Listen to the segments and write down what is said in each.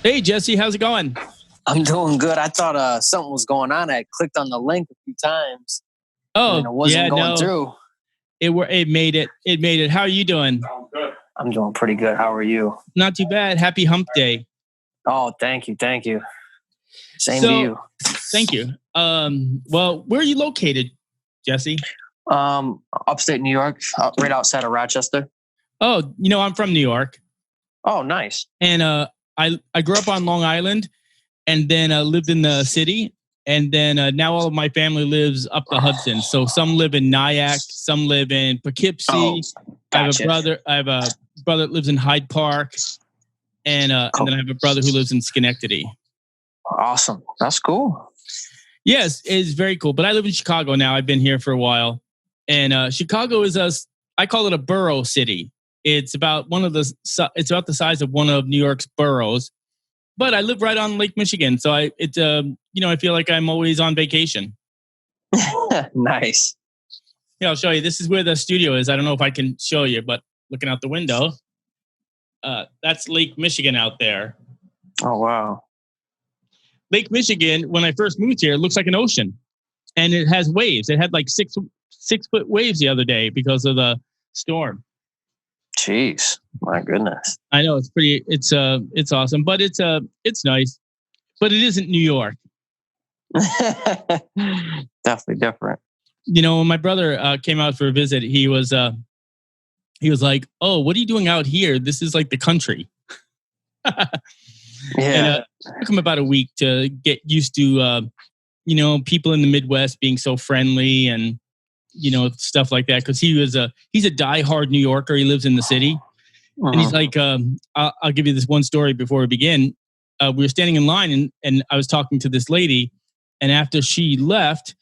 Hey, Jesse, how's it going? I'm doing good. I thought something was going on. I clicked on the link a few times and Oh, it wasn't yeah, going no, through. it made it. It made it. How are you doing? I'm doing pretty good. How are you? Not too bad. Happy Hump Day. Oh, thank you. Thank you. Same to So, you. thank you. Well, where are you located, Jesse? Upstate New York, right outside of Rochester. Oh, I'm from New York, Oh, nice. and I grew up on Long Island, and then lived in the city, and then now all of my family lives up the Hudson. So some live in Nyack, some live in Poughkeepsie. Oh, I have a gotcha. brother. I have a brother that lives in Hyde Park, and then I have a brother who lives in Schenectady. Awesome. That's cool. Yes, it's very cool. But I live in Chicago now. I've been here for a while, and Chicago is I call it a borough city. It's about it's about the size of one of New York's boroughs. But I live right on Lake Michigan, so I feel like I'm always on vacation. Nice. Yeah, I'll show you. This is where the studio is. I don't know if I can show you, but looking out the window, that's Lake Michigan out there. Oh, wow. Lake Michigan, when I first moved here, it looks like an ocean, and it has waves. It had like 6 foot waves the other day because of the storm. Jeez, my goodness. I know it's awesome, but it's nice, but it isn't New York. Definitely different. When my brother came out for a visit, he was like, "Oh, what are you doing out here? This is like the country." Yeah. And it took him about a week to get used to, people in the Midwest being so friendly and, stuff like that. Because he's a diehard New Yorker. He lives in the city. And he's like, I'll give you this one story before we begin. We were standing in line and I was talking to this lady. And after she left,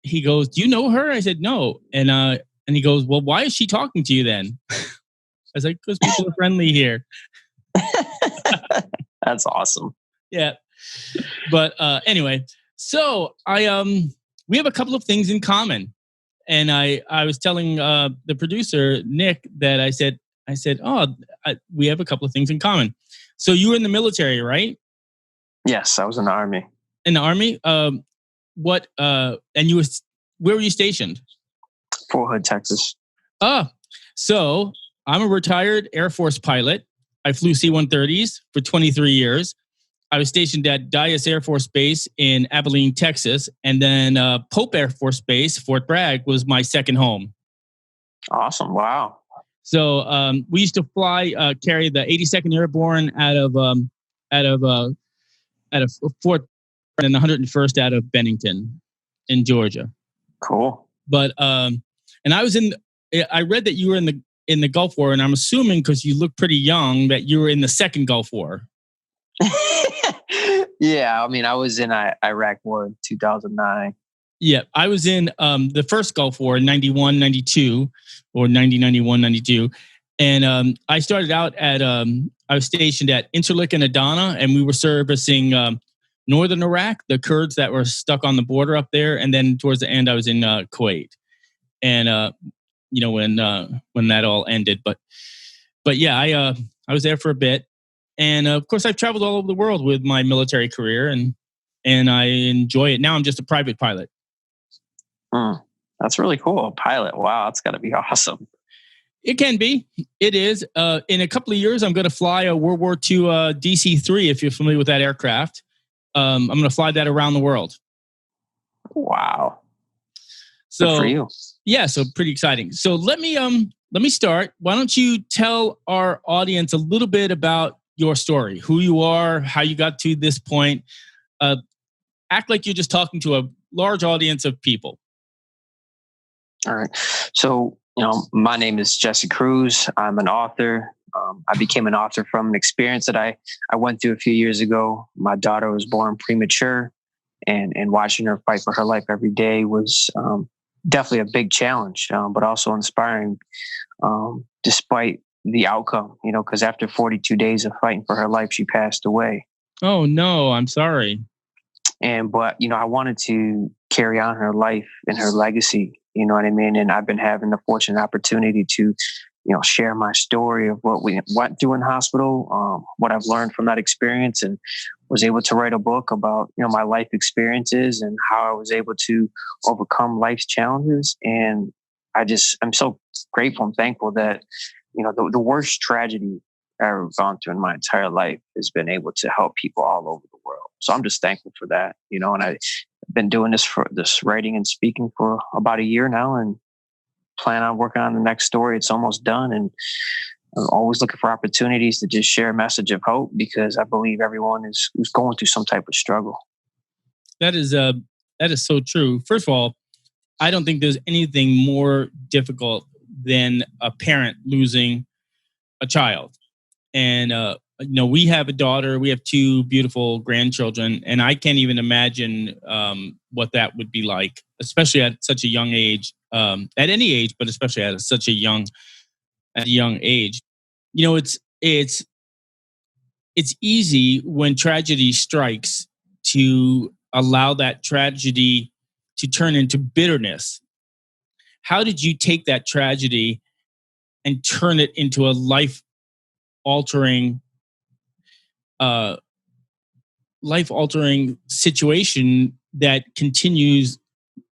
he goes, "Do you know her?" I said, "No." And he goes, "Well, why is she talking to you then?" I was like, "Because people are friendly here." That's awesome. Yeah. But anyway, so we have a couple of things in common. And I was telling the producer, Nick, that I said, we have a couple of things in common. So you were in the military, right? Yes, I was in the Army. In the Army? And where were you stationed? Fort Hood, Texas. So I'm a retired Air Force pilot. I flew C-130s for 23 years. I was stationed at Dyess Air Force Base in Abilene, Texas. And then Pope Air Force Base, Fort Bragg, was my second home. Awesome. Wow. So we used to carry the 82nd Airborne out of Fort Bragg and the 101st out of Bennington in Georgia. Cool. But and I read that you were in the Gulf War, and I'm assuming because you look pretty young that you were in the second Gulf War. Yeah, I mean, I was in Iraq War in 2009. Yeah, I was in the first Gulf War in 91, 92, or 90, 91, 92. And I started out I was stationed at Incirlik and Adana, and we were servicing northern Iraq, the Kurds that were stuck on the border up there. And then towards the end, I was in Kuwait. And, when that all ended. But yeah, I was there for a bit. And of course, I've traveled all over the world with my military career, and I enjoy it. Now I'm just a private pilot. That's really cool. A pilot. Wow, that's got to be awesome. It can be. It is. In a couple of years, I'm going to fly a World War II DC-3, if you're familiar with that aircraft. I'm going to fly that around the world. Wow. So, good for you. Yeah, so pretty exciting. So let me start. Why don't you tell our audience a little bit about your story, who you are, how you got to this point. Act like you're just talking to a large audience of people. All right. So, my name is Jesse Cruz. I'm an author. I became an author from an experience that I went through a few years ago. My daughter was born premature, and watching her fight for her life every day was definitely a big challenge, but also inspiring, despite the outcome, because after 42 days of fighting for her life, she passed away. Oh, no, I'm sorry. But I wanted to carry on her life and her legacy, you know what I mean? And I've been having the fortunate opportunity to share my story of what we went through in the hospital, what I've learned from that experience, and was able to write a book about, my life experiences and how I was able to overcome life's challenges. And I'm so grateful and thankful that, the worst tragedy I've ever gone through in my entire life has been able to help people all over the world. So I'm just thankful for that, and I've been doing this writing and speaking for about a year now, and plan on working on the next story. It's almost done, and I'm always looking for opportunities to just share a message of hope, because I believe everyone who's going through some type of struggle. That is so true. First of all, I don't think there's anything more difficult than a parent losing a child. And we have a daughter. We have two beautiful grandchildren, and I can't even imagine what that would be like, especially at such a young age. At any age, but especially at such a young age. It's easy when tragedy strikes to allow that tragedy to turn into bitterness. How did you take that tragedy and turn it into a life-altering situation that continues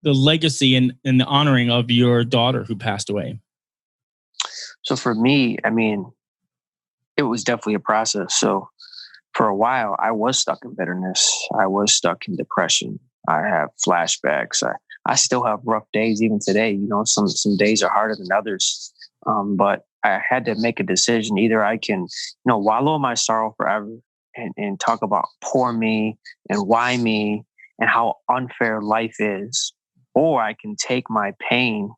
the legacy and the honoring of your daughter who passed away? So for me, it was definitely a process. So for a while, I was stuck in bitterness. I was stuck in depression. I have flashbacks. I still have rough days even today. Some days are harder than others. But I had to make a decision. Either I can, wallow in my sorrow forever and talk about poor me and why me and how unfair life is, or I can take my pain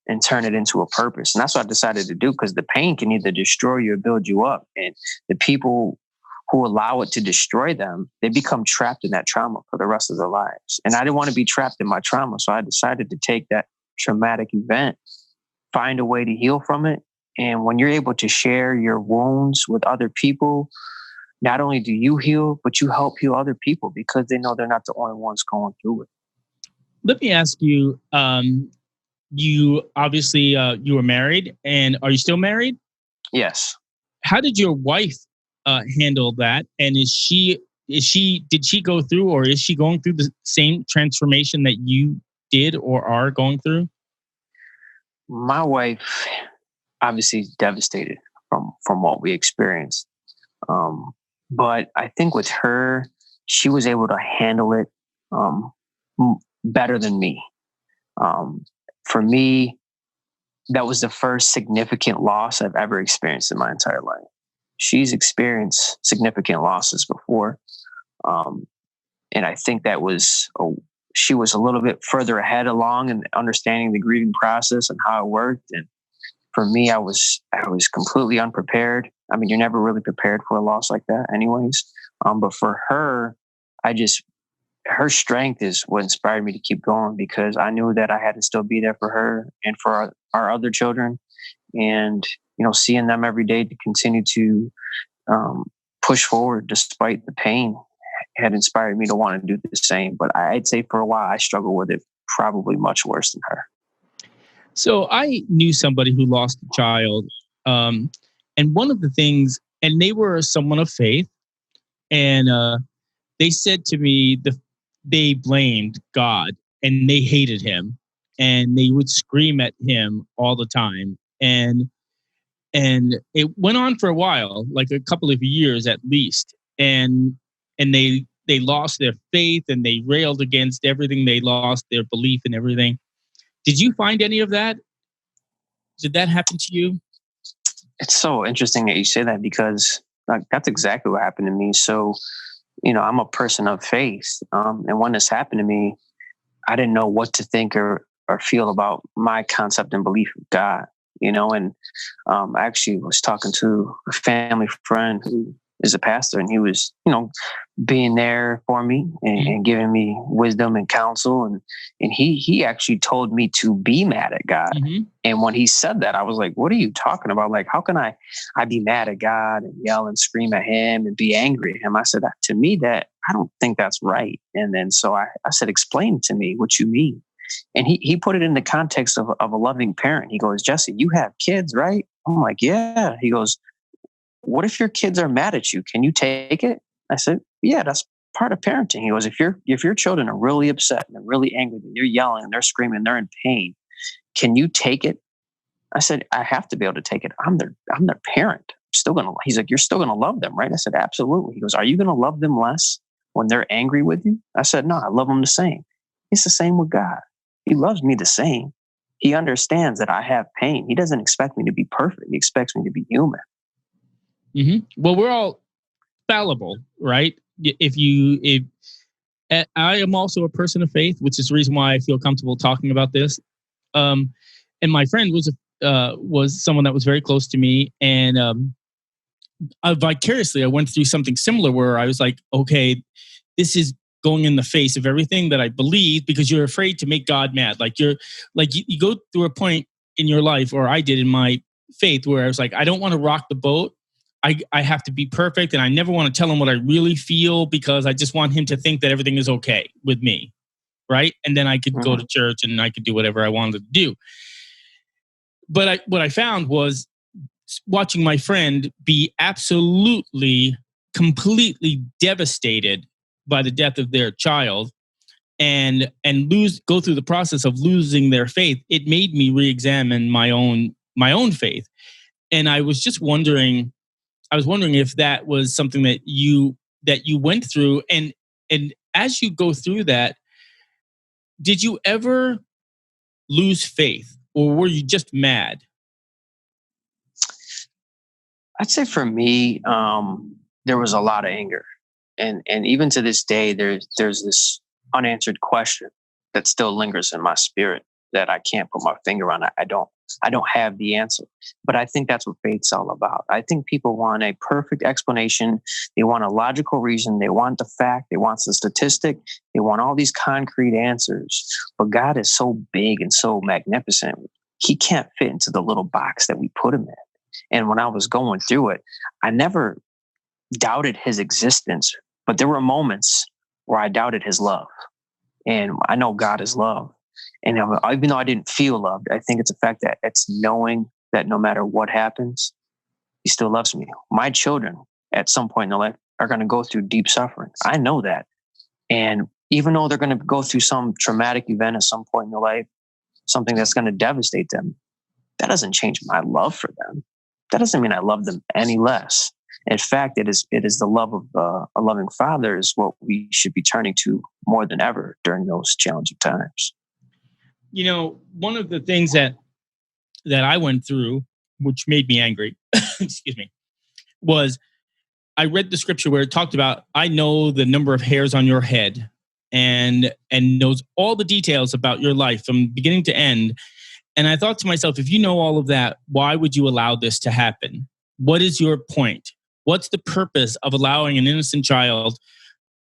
and turn it into a purpose. And that's what I decided to do, because the pain can either destroy you or build you up. And the people who allow it to destroy them, they become trapped in that trauma for the rest of their lives. And I didn't want to be trapped in my trauma. So I decided to take that traumatic event, find a way to heal from it. And when you're able to share your wounds with other people, not only do you heal, but you help heal other people, because they know they're not the only ones going through it. Let me ask you, you obviously, you were married, and are you still married? Yes. How did your wife handle that? And did she go through, or is she going through the same transformation that you did or are going through? My wife obviously is devastated from what we experienced. But I think with her, she was able to handle it better than me. For me, that was the first significant loss I've ever experienced in my entire life. She's experienced significant losses before. And I think she was a little bit further ahead along in understanding the grieving process and how it worked. And for me, I was completely unprepared. You're never really prepared for a loss like that anyways. But for her, her strength is what inspired me to keep going, because I knew that I had to still be there for her and for our other children. And, seeing them every day to continue to push forward despite the pain had inspired me to want to do the same. But I'd say for a while, I struggled with it probably much worse than her. So I knew somebody who lost a child. And one of the things, and they were someone of faith, and they said to me they blamed God and they hated him, and they would scream at him all the time. And it went on for a while, like a couple of years at least. And they lost their faith, and they railed against everything. They lost their belief in everything. Did you find any of that? Did that happen to you? It's so interesting that you say that, because that's exactly what happened to me. So, I'm a person of faith. And when this happened to me, I didn't know what to think or feel about my concept and belief of God, and I actually was talking to a family friend who is a pastor, and he was, being there for me and giving me wisdom and counsel. And he actually told me to be mad at God. Mm-hmm. And when he said that, I was like, what are you talking about? Like, how can I be mad at God and yell and scream at him and be angry at him? I said, to me, that I don't think that's right. And then so I said, explain to me what you mean. And he put it in the context of a loving parent. He goes, Jesse, you have kids, right? I'm like, yeah. He goes, what if your kids are mad at you? Can you take it? I said, yeah, that's part of parenting. He goes, if your children are really upset and they're really angry and they're yelling and they're screaming, they're in pain, can you take it? I said, I have to be able to take it. I'm their parent. He's like, you're still gonna love them, right? I said, absolutely. He goes, are you gonna love them less when they're angry with you? I said, no, I love them the same. It's the same with God. He loves me the same. He understands that I have pain. He doesn't expect me to be perfect. He expects me to be human. Mm-hmm. Well, we're all fallible, right? If I am also a person of faith, which is the reason why I feel comfortable talking about this. And my friend was someone that was very close to me, and vicariously, I went through something similar where I was like, okay, this is going in the face of everything that I believe, because you're afraid to make God mad. Like you go through a point in your life, or I did in my faith, where I was like, I don't want to rock the boat. I have to be perfect, and I never want to tell him what I really feel, because I just want him to think that everything is okay with me, right? And then I could go to church and I could do whatever I wanted to do. But what I found was watching my friend be absolutely, completely devastated by the death of their child, and go through the process of losing their faith. It made me re-examine my own faith, and I was wondering if that was something that you went through, and as you go through that, did you ever lose faith, or were you just mad? I'd say for me, there was a lot of anger, and even to this day, there's this unanswered question that still lingers in my spirit that I can't put my finger on. I don't have the answer, but I think that's what faith's all about. I think people want a perfect explanation. They want a logical reason. They want the fact. They want the statistic. They want all these concrete answers. But God is so big and so magnificent. He can't fit into the little box that we put him in. And when I was going through it, I never doubted his existence, but there were moments where I doubted his love. And I know God is love. And even though I didn't feel loved, I think it's a fact that it's knowing that no matter what happens, he still loves me. My children at some point in their life are going to go through deep suffering. I know that. And even though they're going to go through some traumatic event at some point in their life, something that's going to devastate them, that doesn't change my love for them. That doesn't mean I love them any less. In fact, it is the love of a loving father is what we should be turning to more than ever during those challenging times. You know, one of the things that I went through, which made me angry, excuse me, was I read the scripture where it talked about, I know the number of hairs on your head, and knows all the details about your life from beginning to end. And I thought to myself, if you know all of that, why would you allow this to happen? What is your point? What's the purpose of allowing an innocent child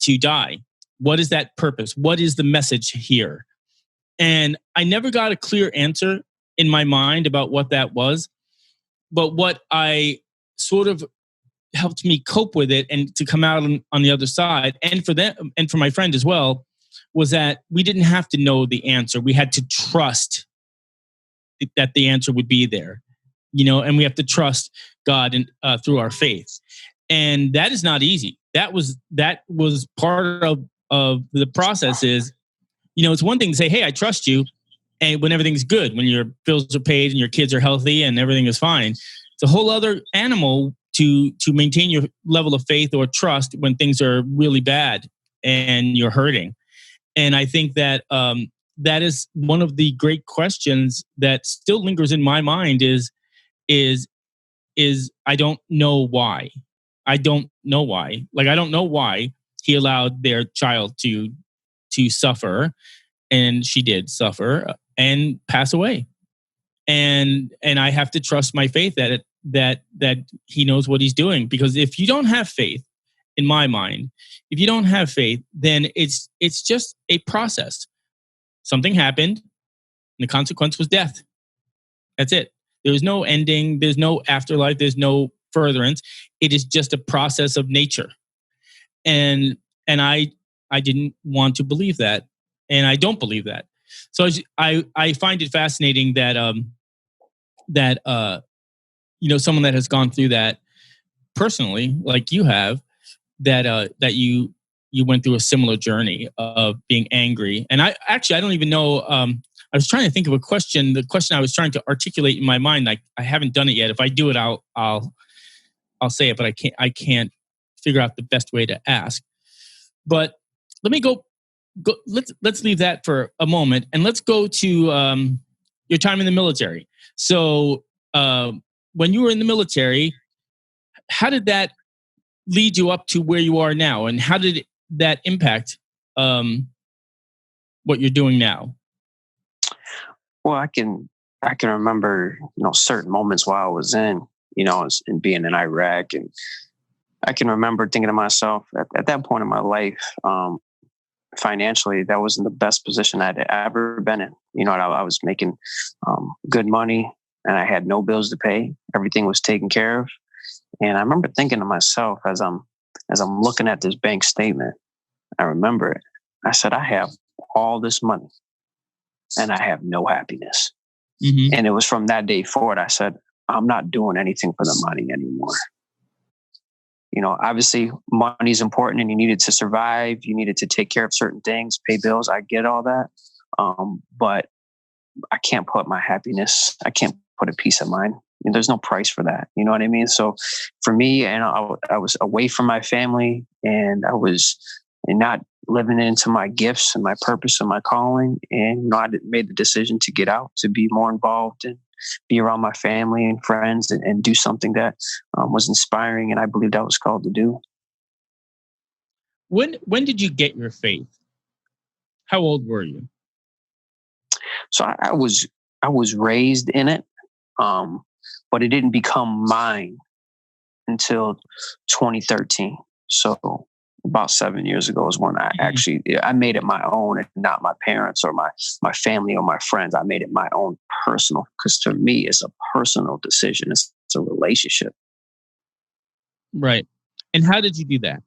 to die? What is that purpose? What is the message here? And I never got a clear answer in my mind about what that was. But what I sort of helped me cope with it and to come out on the other side, and for them and for my friend as well, was that we didn't have to know the answer. We had to trust that the answer would be there, and we have to trust God through our faith. And that is not easy. That was part of the process. Is, it's one thing to say, hey, I trust you. And when everything's good, when your bills are paid and your kids are healthy and everything is fine, it's a whole other animal to maintain your level of faith or trust when things are really bad and you're hurting. And I think that that is one of the great questions that still lingers in my mind is I don't know why. I don't know why. Like, I don't know why he allowed their child to suffer, and she did suffer and pass away. And I have to trust my faith that he knows what he's doing. Because if you don't have faith, in my mind, if you don't have faith, then it's just a process. Something happened, and the consequence was death. That's it. There's no ending. There's no afterlife. There's no furtherance. It is just a process of nature. And I didn't want to believe that, and I don't believe that. So I find it fascinating that someone that has gone through that personally, like you have, that you went through a similar journey of being angry. And I don't even know. I was trying to think of a question. The question I was trying to articulate in my mind, like I haven't done it yet. If I do it, I'll say it, but I can't figure out the best way to ask. But let me go. Let's leave that for a moment, and let's go to your time in the military. So when you were in the military, how did that lead you up to where you are now, and how did that impact what you're doing now? Well, I can remember, certain moments while I was in being in Iraq, and I can remember thinking to myself at that point in my life, financially, that wasn't the best position I'd ever been in. I was making good money, and I had no bills to pay. Everything was taken care of. And I remember thinking to myself as I'm looking at this bank statement, I remember it. I said, I have all this money and I have no happiness. Mm-hmm. And it was from that day forward, I said, I'm not doing anything for the money anymore. Obviously money's important and you needed to survive. You needed to take care of certain things, pay bills. I get all that. But I can't put my happiness, I can't put a peace of mind. There's no price for that. You know what I mean? So for me, and I was away from my family, and I was not living into my gifts and my purpose and my calling. And I made the decision to get out, to be more involved and be around my family and friends and do something that was inspiring. And I believed I was called to do. When did you get your faith? How old were you? So I was raised in it. But it didn't become mine until 2013. So about 7 years ago is when I made it my own, and not my parents or my family or my friends. I made it my own personal, because to me, it's a personal decision. It's a relationship. Right. And how did you do that?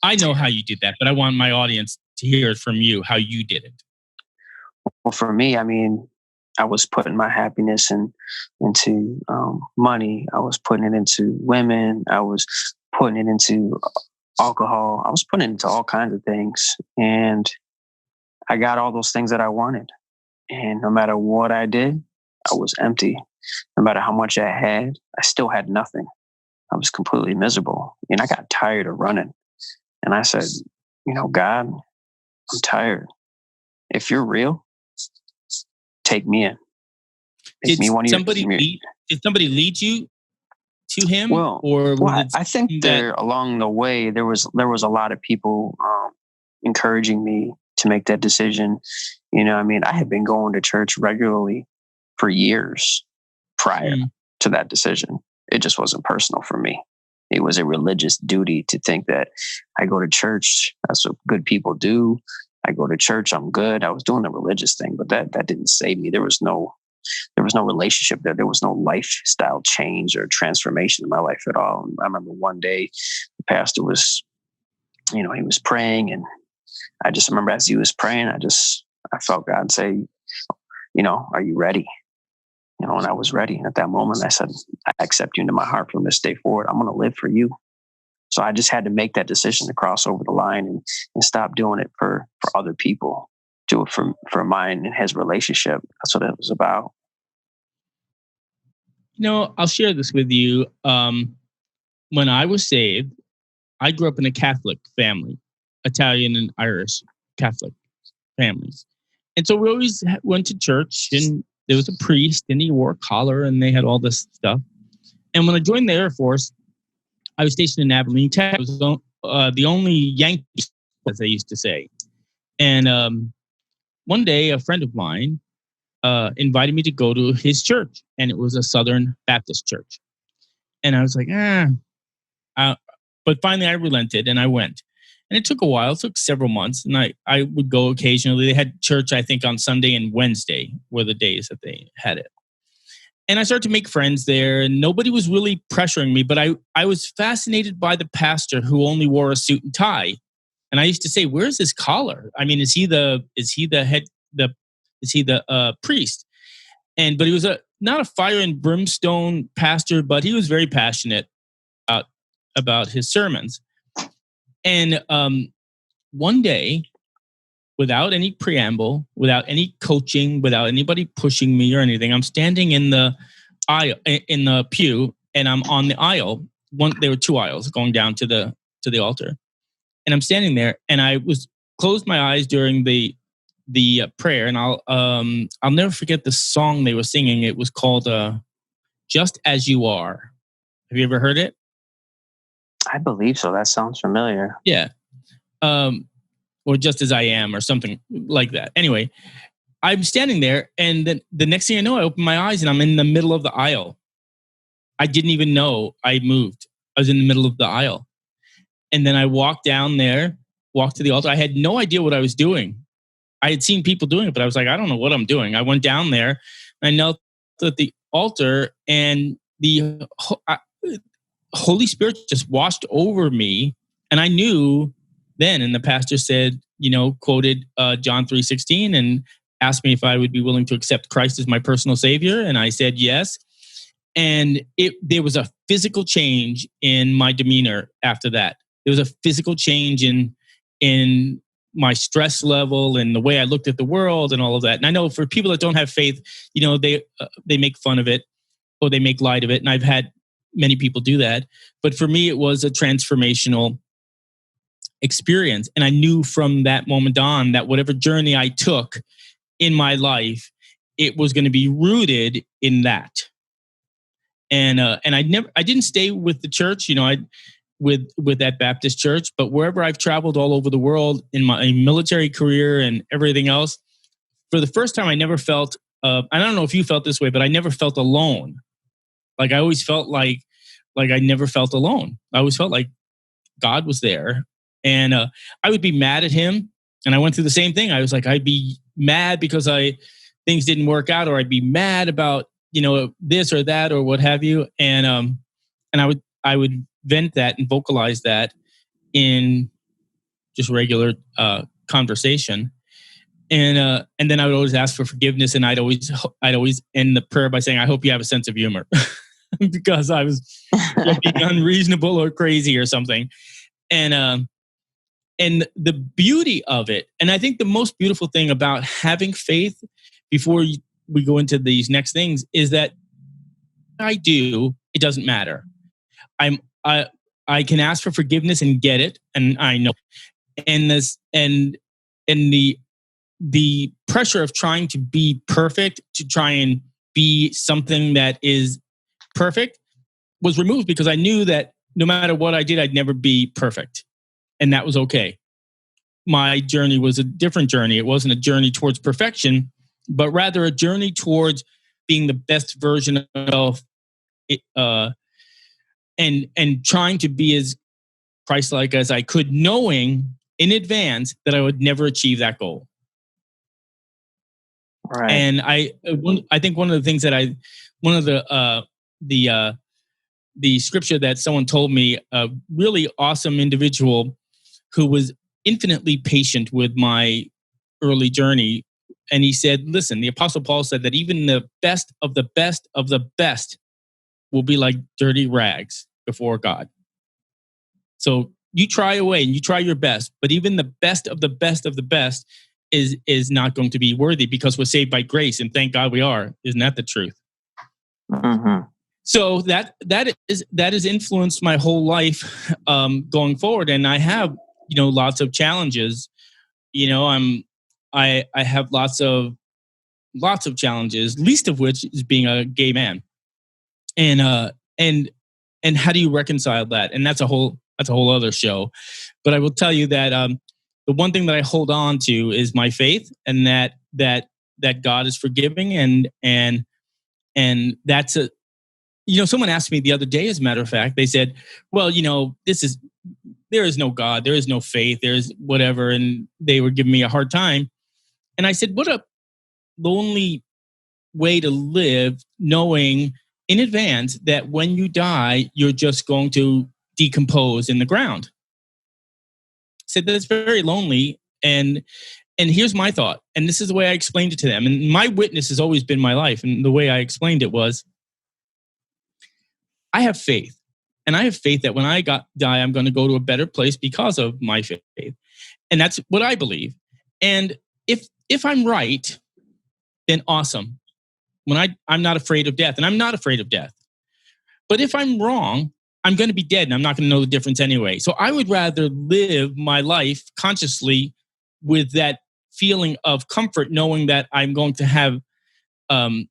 I know how you did that, but I want my audience to hear it from you, how you did it. Well, for me, I was putting my happiness into money. I was putting it into women. I was putting it into alcohol. I was putting it into all kinds of things. And I got all those things that I wanted. And no matter what I did, I was empty. No matter how much I had, I still had nothing. I was completely miserable. And I got tired of running. And I said, God, I'm tired. If you're real, take me in. Did somebody lead you to him? Well, I think along the way there was a lot of people encouraging me to make that decision. I had been going to church regularly for years prior to that decision. It just wasn't personal for me. It was a religious duty to think that I go to church. That's what good people do. I go to church, I'm good. I was doing the religious thing, but that didn't save me. There was no relationship there. There was no lifestyle change or transformation in my life at all. And I remember one day the pastor was, he was praying, and I just remember as he was praying, I felt God say, are you ready? And I was ready. And at that moment I said, I accept you into my heart from this day forward. I'm going to live for you. So I just had to make that decision to cross over the line and stop doing it for other people. Do it for mine and his relationship. That's what it was about. I'll share this with you. When I was saved, I grew up in a Catholic family, Italian and Irish Catholic families. And so we always went to church, and there was a priest, and he wore a collar, and they had all this stuff. And when I joined the Air Force, I was stationed in Abilene, Texas. I was the only Yankee, as they used to say. And one day, a friend of mine invited me to go to his church, and it was a Southern Baptist church. And I was like, but finally I relented, and I went. And it took a while. It took several months, and I would go occasionally. They had church, I think, on Sunday and Wednesday were the days that they had it. And I started to make friends there, and nobody was really pressuring me, but I was fascinated by the pastor who only wore a suit and tie. And I used to say, where's his collar? I mean, is he the priest? but he was not a fire and brimstone pastor, but he was very passionate about his sermons. And one day, without any preamble, without any coaching, without anybody pushing me or anything, I'm standing in the aisle, in the pew, and I'm on the aisle. There were two aisles going down to the altar, and I'm standing there, and I was closed my eyes during the prayer, and I'll never forget the song they were singing. It was called "Just As You Are." Have you ever heard it? I believe so. That sounds familiar. Yeah. Or Just As I Am, or something like that. Anyway, I'm standing there, and then the next thing I know, I open my eyes and I'm in the middle of the aisle. I didn't even know I moved. I was in the middle of the aisle. And then I walked down there, walked to the altar. I had no idea what I was doing. I had seen people doing it, but I was like, I don't know what I'm doing. I went down there, I knelt at the altar, and the Holy Spirit just washed over me. And I knew then, and the pastor said, quoted John 3:16 and asked me if I would be willing to accept Christ as my personal savior. And I said yes. And there was a physical change in my demeanor after that. There was a physical change in my stress level and the way I looked at the world and all of that. And I know for people that don't have faith, they make fun of it or they make light of it. And I've had many people do that. But for me, it was a transformational experience. And I knew from that moment on that whatever journey I took in my life, it was going to be rooted in that. And I didn't stay with the church, with that Baptist church, but wherever I've traveled all over the world in my military career and everything else, for the first time, I never felt, I don't know if you felt this way, but I never felt alone. Like I always felt like I never felt alone. I always felt like God was there. And I would be mad at him. And I went through the same thing. I was like, I'd be mad because things didn't work out, or I'd be mad about, this or that or what have you. And I would vent that and vocalize that in just regular conversation. And then I would always ask for forgiveness. And I'd always end the prayer by saying, I hope you have a sense of humor because I was being unreasonable or crazy or something. And the beauty of it, and I think the most beautiful thing about having faith before we go into these next things is that it doesn't matter. I can ask for forgiveness and get it, and I know. And the pressure of trying to be perfect, to try and be something that is perfect, was removed because I knew that no matter what I did, I'd never be perfect. And that was okay. My journey was a different journey. It wasn't a journey towards perfection, but rather a journey towards being the best version of it, and trying to be as Christ-like as I could, knowing in advance that I would never achieve that goal. Right. And I think one of the things that the scripture that someone told me, a really awesome individual who was infinitely patient with my early journey. And he said, listen, the Apostle Paul said that even the best of the best of the best will be like dirty rags before God. So you try away and you try your best, but even the best of the best of the best is not going to be worthy because we're saved by grace. And thank God we are. Isn't that the truth? Mm-hmm. So that has influenced my whole life going forward. And I have, lots of challenges. I have lots of challenges, least of which is being a gay man. And how do you reconcile that? And that's a whole other show. But I will tell you that the one thing that I hold on to is my faith, and that God is forgiving, and that's a. Someone asked me the other day, as a matter of fact, they said, well, there is no God, there is no faith, there's whatever. And they were giving me a hard time. And I said, what a lonely way to live, knowing in advance that when you die, you're just going to decompose in the ground. I said, that's very lonely. And And here's my thought, and this is the way I explained it to them. And my witness has always been my life. And the way I explained it was, I have faith. And I have faith that when I die, I'm going to go to a better place because of my faith. And that's what I believe. And if I'm right, then awesome. I'm not afraid of death, and I'm not afraid of death. But if I'm wrong, I'm going to be dead, and I'm not going to know the difference anyway. So I would rather live my life consciously with that feeling of comfort, knowing that I'm going to have an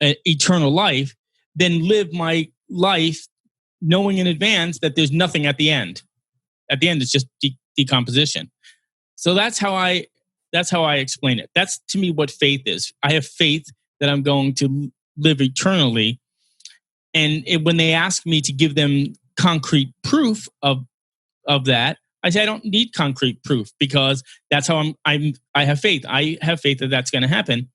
eternal life, than live my life knowing in advance that there's nothing at the end. At the end, it's just decomposition. So that's how I explain it. That's, to me, what faith is. I have faith that I'm going to live eternally. And when they ask me to give them concrete proof of that, I say I don't need concrete proof, because that's how I have faith. I have faith that that's going to happen.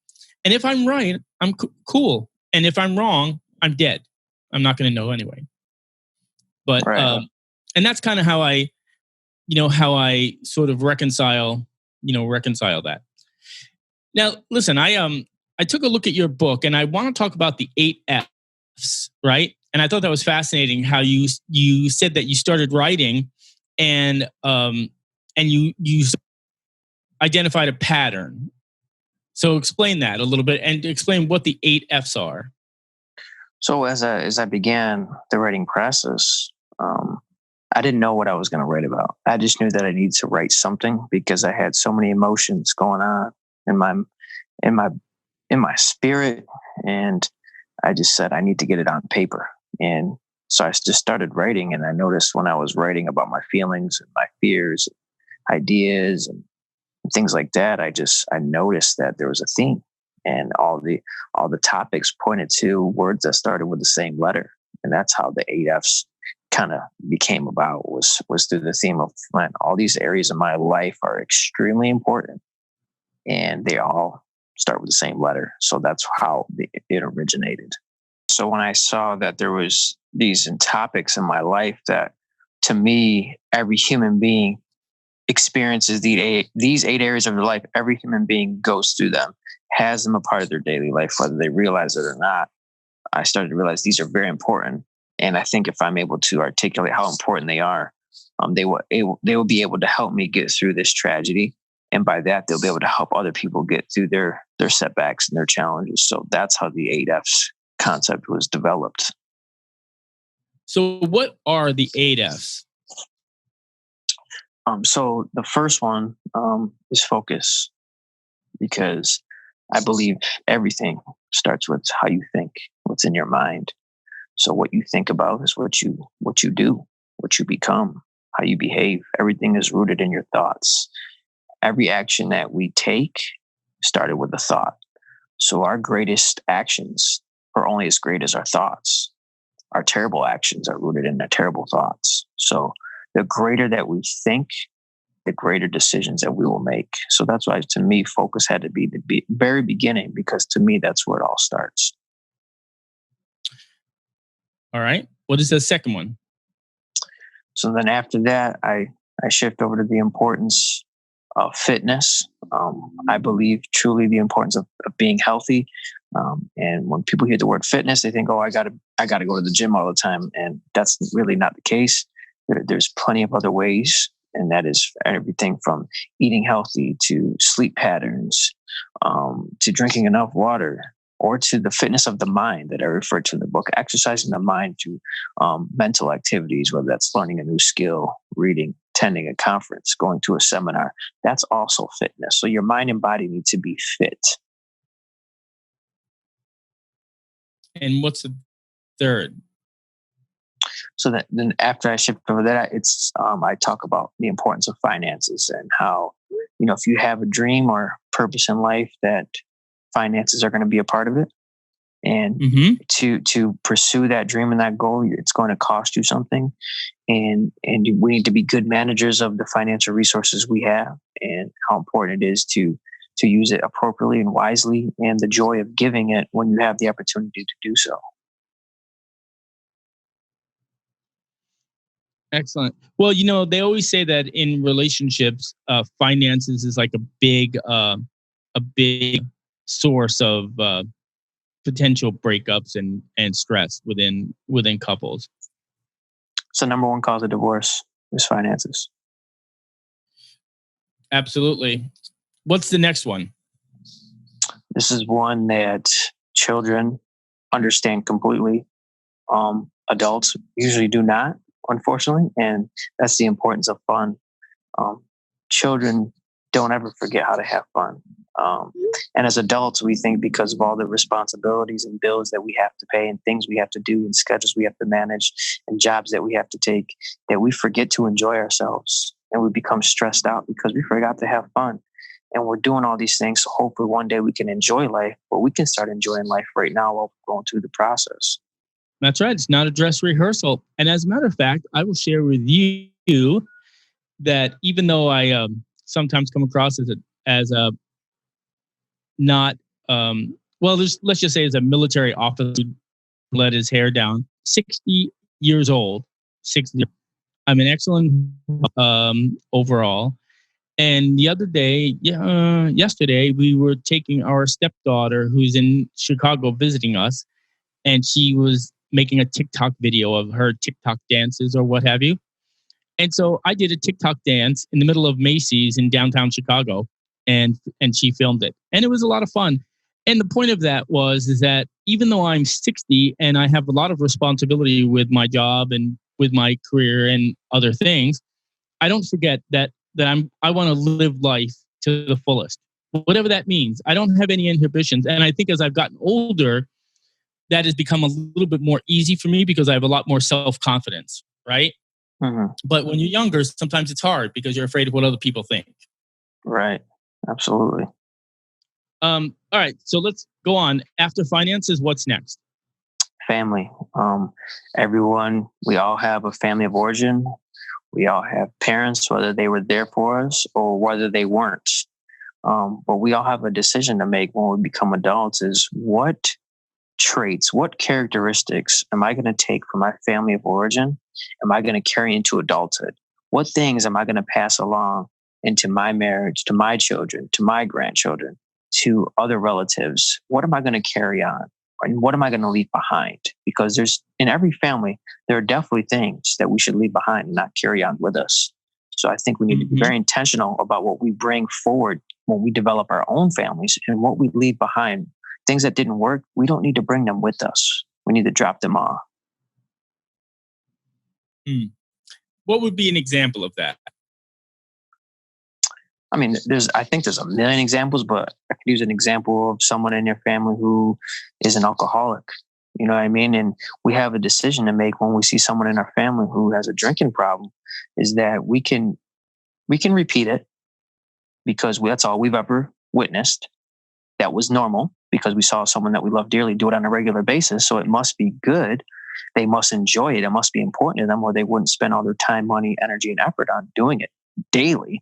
And if I'm right, I'm cool. And if I'm wrong, I'm dead. I'm not going to know anyway. But right. And that's kind of how I sort of reconcile that. Now, listen, I took a look at your book, and I want to talk about the 8 F's, right? And I thought that was fascinating how you said that you started writing, and you identified a pattern. So explain that a little bit, and explain what the 8 F's are. So as I began the writing process, I didn't know what I was going to write about. I just knew that I needed to write something, because I had so many emotions going on in my spirit, and I just said I need to get it on paper. And so I just started writing, and I noticed when I was writing about my feelings and my fears, ideas, and things like that, I noticed that there was a theme, and all the topics pointed to words that started with the same letter, and that's how the 8 F's kind of became about, was through the theme of, man, all these areas of my life are extremely important, and they all start with the same letter. So that's how it originated. So when I saw that there was these topics in my life that, to me, every human being experiences these 8 areas of their life, every human being goes through them, has them a part of their daily life, whether they realize it or not, I started to realize these are very important. And I think if I'm able to articulate how important they are, they will be able to help me get through this tragedy. And by that, they'll be able to help other people get through their setbacks and their challenges. So that's how the 8 F's concept was developed. So what are the 8 F's? So the first one is focus, because I believe everything starts with how you think, what's in your mind. So what you think about is what you do, what you become, how you behave. Everything is rooted in your thoughts. Every action that we take started with a thought. So our greatest actions are only as great as our thoughts. Our terrible actions are rooted in our terrible thoughts. So the greater that we think, the greater decisions that we will make. So that's why, to me, focus had to be the very beginning, because to me, that's where it all starts. All right. What is the second one? So then after that, I shift over to the importance of fitness. I believe truly the importance of being healthy. And when people hear the word fitness, they think, oh, I gotta go to the gym all the time. And that's really not the case. There's plenty of other ways. And that is everything from eating healthy to sleep patterns, to drinking enough water, or to the fitness of the mind that I referred to in the book, exercising the mind through mental activities, whether that's learning a new skill, reading, attending a conference, going to a seminar. That's also fitness. So your mind and body need to be fit. And what's the third? So then after I shift over that, it's I talk about the importance of finances, and how, if you have a dream or purpose in life, that finances are going to be a part of it. And to pursue that dream and that goal, it's going to cost you something. And we need to be good managers of the financial resources we have, and how important it is to use it appropriately and wisely, and the joy of giving it when you have the opportunity to do so. Excellent. Well, they always say that in relationships, finances is like a big source of potential breakups and stress within couples. So number one cause of divorce is finances. Absolutely. What's the next one? This is one that children understand completely. Adults usually do not, unfortunately, and that's the importance of fun. Children don't ever forget how to have fun. And as adults, we think because of all the responsibilities and bills that we have to pay and things we have to do and schedules we have to manage and jobs that we have to take, that we forget to enjoy ourselves and we become stressed out because we forgot to have fun. And we're doing all these things. So hopefully one day we can enjoy life, but we can start enjoying life right now while we're going through the process. That's right. It's not a dress rehearsal. And as a matter of fact, I will share with you that even though I sometimes come across as a not let's just say as a military officer who let his hair down, 60 years old, 60. I'm an excellent overall. And the other day, yesterday, we were taking our stepdaughter who's in Chicago visiting us, and she was making a TikTok video of her TikTok dances or what have you. And so I did a TikTok dance in the middle of Macy's in downtown Chicago, and she filmed it. And it was a lot of fun. And the point of that is that even though I'm 60 and I have a lot of responsibility with my job and with my career and other things, I don't forget that I want to live life to the fullest, whatever that means. I don't have any inhibitions. And I think as I've gotten older, that has become a little bit more easy for me because I have a lot more self-confidence, right? Mm-hmm. But when you're younger, sometimes it's hard because you're afraid of what other people think. Right. Absolutely. All right. So let's go on. After finances, what's next? Family. Everyone, we all have a family of origin. We all have parents, whether they were there for us or whether they weren't. But we all have a decision to make when we become adults is what traits, what characteristics am I going to take from my family of origin? Am I going to carry into adulthood? What things am I going to pass along into my marriage, to my children, to my grandchildren, to other relatives? What am I going to carry on? And what am I going to leave behind? Because there's in every family, there are definitely things that we should leave behind and not carry on with us. So I think we need to be very intentional about what we bring forward when we develop our own families and what we leave behind. Things that didn't work, we don't need to bring them with us. We need to drop them off. What would be an example of that? I mean, I think there's a million examples, but I could use an example of someone in your family who is an alcoholic. You know what I mean? And we have a decision to make when we see someone in our family who has a drinking problem, is that we can repeat it because that's all we've ever witnessed. That was normal because we saw someone that we love dearly do it on a regular basis. So it must be good. They must enjoy it. It must be important to them, or they wouldn't spend all their time, money, energy, and effort on doing it daily.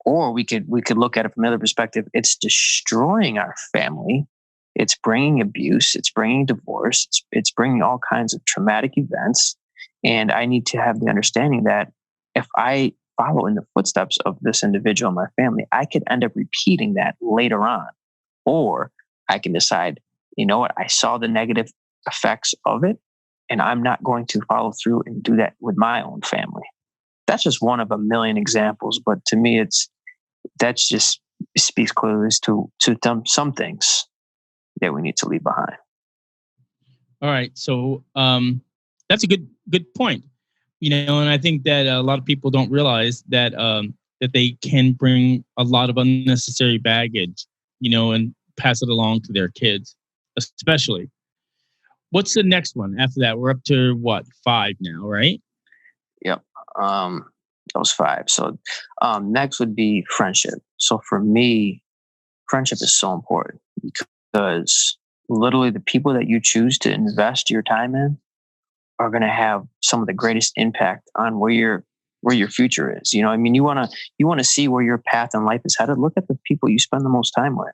Or we could look at it from another perspective. It's destroying our family. It's bringing abuse. It's bringing divorce. It's bringing all kinds of traumatic events. And I need to have the understanding that if I follow in the footsteps of this individual in my family, I could end up repeating that later on. Or I can decide, you know what, I saw the negative effects of it, and I'm not going to follow through and do that with my own family. That's just one of a million examples, but to me, that just speaks clearly to some things that we need to leave behind. All right, so that's a good point. And I think that a lot of people don't realize that that they can bring a lot of unnecessary baggage, and pass it along to their kids, especially. What's the next one after that? We're up to what, 5 now, right? Yep. That was 5. So next would be friendship. So for me, friendship is so important because literally the people that you choose to invest your time in are going to have some of the greatest impact on where your future is. I mean, you want to see where your path in life is headed. Look at the people you spend the most time with.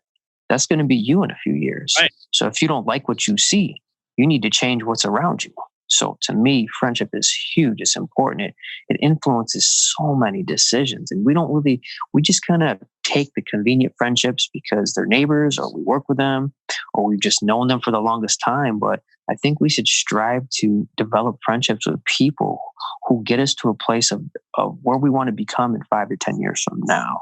That's going to be you in a few years. Right. So if you don't like what you see, you need to change what's around you. So to me, friendship is huge. It's important. It influences so many decisions. And we just kind of take the convenient friendships because they're neighbors or we work with them or we've just known them for the longest time. But I think we should strive to develop friendships with people who get us to a place of where we want to become in 5 to 10 years from now.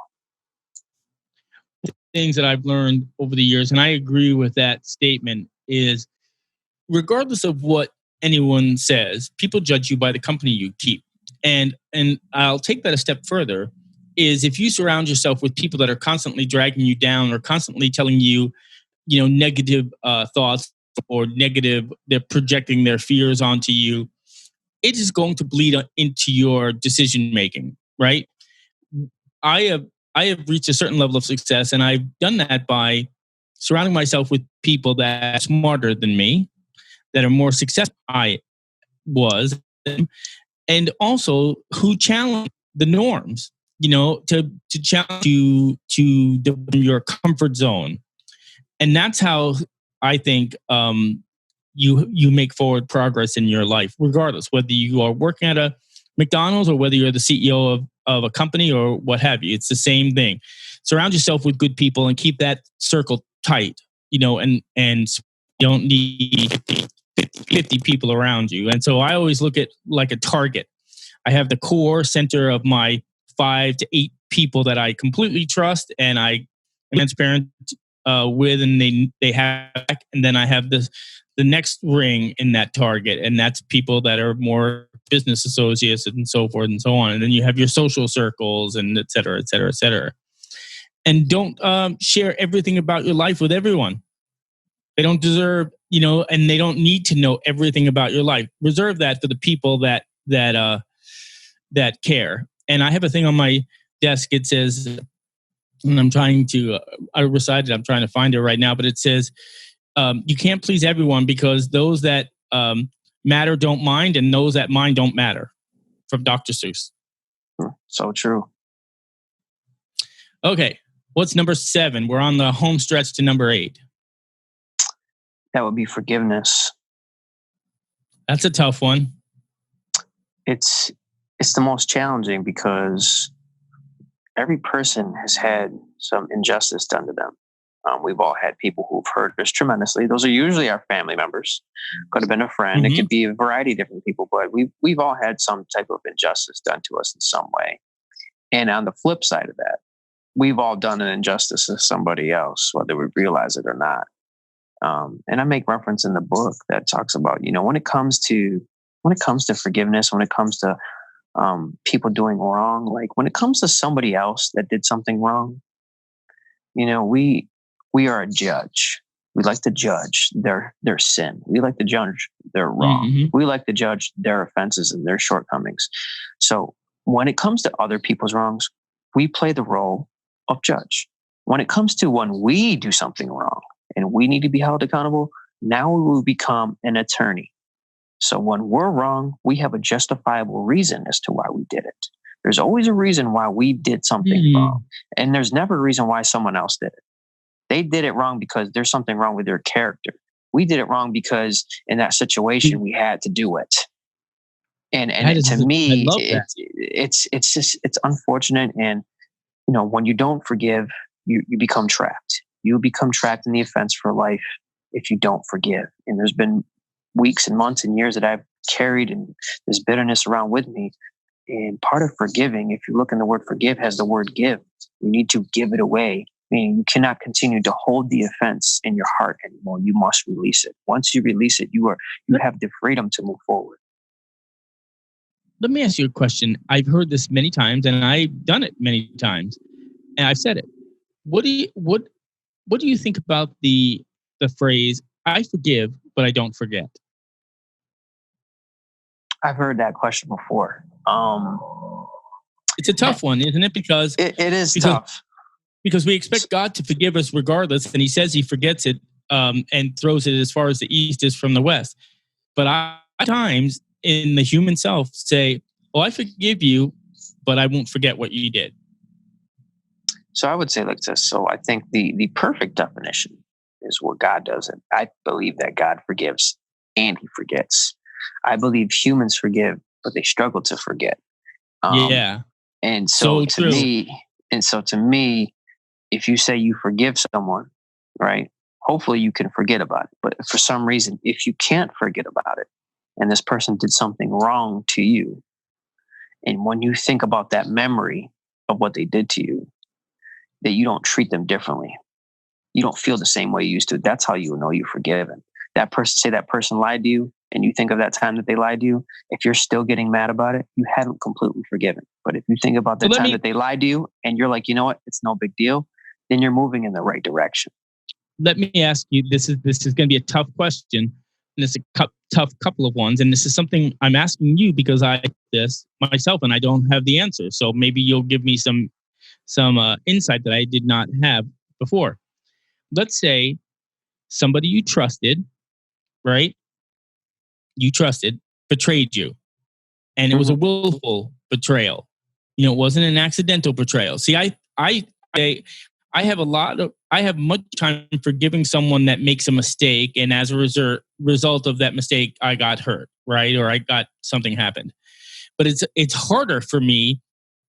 Things that I've learned over the years, and I agree with that statement, is regardless of what anyone says, people judge you by the company you keep. And I'll take that a step further, is if you surround yourself with people that are constantly dragging you down or constantly telling you, negative thoughts or negative, they're projecting their fears onto you, it is going to bleed into your decision making, right? I have reached a certain level of success, and I've done that by surrounding myself with people that are smarter than me, that are more successful than I was, and also who challenge the norms, to challenge you to your comfort zone. And that's how I think you make forward progress in your life, regardless whether you are working at a McDonald's or whether you're the CEO of a company or what have you. It's the same thing. Surround yourself with good people and keep that circle tight, and you don't need 50 people around you. And so I always look at like a target. I have the core center of my 5 to 8 people that I completely trust and I am transparent with, and they have, and then I have the next ring in that target, and that's people that are more business associates and so forth and so on. And then you have your social circles and et cetera, et cetera, et cetera. And don't share everything about your life with everyone. They don't deserve, and they don't need to know everything about your life. Reserve that for the people that care. And I have a thing on my desk. It says, and I'm trying to, I recited, I'm trying to find it right now, but it says, you can't please everyone because those that matter don't mind, and those that mind don't matter. From Dr. Seuss. So true. Okay. What's number 7? We're on the home stretch to number 8. That would be forgiveness. That's a tough one. It's the most challenging because every person has had some injustice done to them. We've all had people who've hurt us tremendously. Those are usually our family members. Could have been a friend. Mm-hmm. It could be a variety of different people, but we've all had some type of injustice done to us in some way. And on the flip side of that, we've all done an injustice to somebody else, whether we realize it or not. And I make reference in the book that talks about, when it comes to forgiveness, when it comes to people doing wrong, like when it comes to somebody else that did something wrong, we are a judge. We like to judge their sin. We like to judge their wrong. Mm-hmm. We like to judge their offenses and their shortcomings. So when it comes to other people's wrongs, we play the role of judge. When it comes to when we do something wrong and we need to be held accountable, now we will become an attorney. So when we're wrong, we have a justifiable reason as to why we did it. There's always a reason why we did something wrong. And there's never a reason why someone else did it. They did it wrong because there's something wrong with their character. We did it wrong because in that situation we had to do it. And to me, it's unfortunate. And when you don't forgive, you become trapped. You become trapped in the offense for life if you don't forgive. And there's been weeks and months and years that I've carried and this bitterness around with me. And part of forgiving, if you look in the word forgive, has the word give. You need to give it away. Meaning you cannot continue to hold the offense in your heart anymore. You must release it. Once you release it, you have the freedom to move forward. Let me ask you a question. I've heard this many times, and I've done it many times, and I've said it. What do you think about the phrase "I forgive, but I don't forget"? I've heard that question before. It's a tough one, isn't it? Because it is tough. Because we expect God to forgive us regardless, and He says He forgets it and throws it as far as the east is from the west. But I at times in the human self say, "Oh, I forgive you, but I won't forget what you did." So I would say like this. So I think the perfect definition is what God does. And I believe that God forgives and He forgets. I believe humans forgive, but they struggle to forget. Yeah. And so to true. me, if you say you forgive someone, right? Hopefully you can forget about it. But for some reason, if you can't forget about it, and this person did something wrong to you, and when you think about that memory of what they did to you, that you don't treat them differently. You don't feel the same way you used to. That's how you know you're forgiven. That person lied to you, and you think of that time that they lied to you. If you're still getting mad about it, you haven't completely forgiven. But if you think about the time that they lied to you, and you're like, you know what, it's no big deal, then you're moving in the right direction. Let me ask you, this is going to be a tough question, and it's a tough couple of ones, and this is something I'm asking you because I did this myself and I don't have the answer. So maybe you'll give me some insight that I did not have before. Let's say somebody you trusted, right? You trusted, betrayed you, and it was a willful betrayal. You know, it wasn't an accidental betrayal. See, I have much time forgiving someone that makes a mistake, and as a result of that mistake, I got hurt, right? Or something happened. But it's harder for me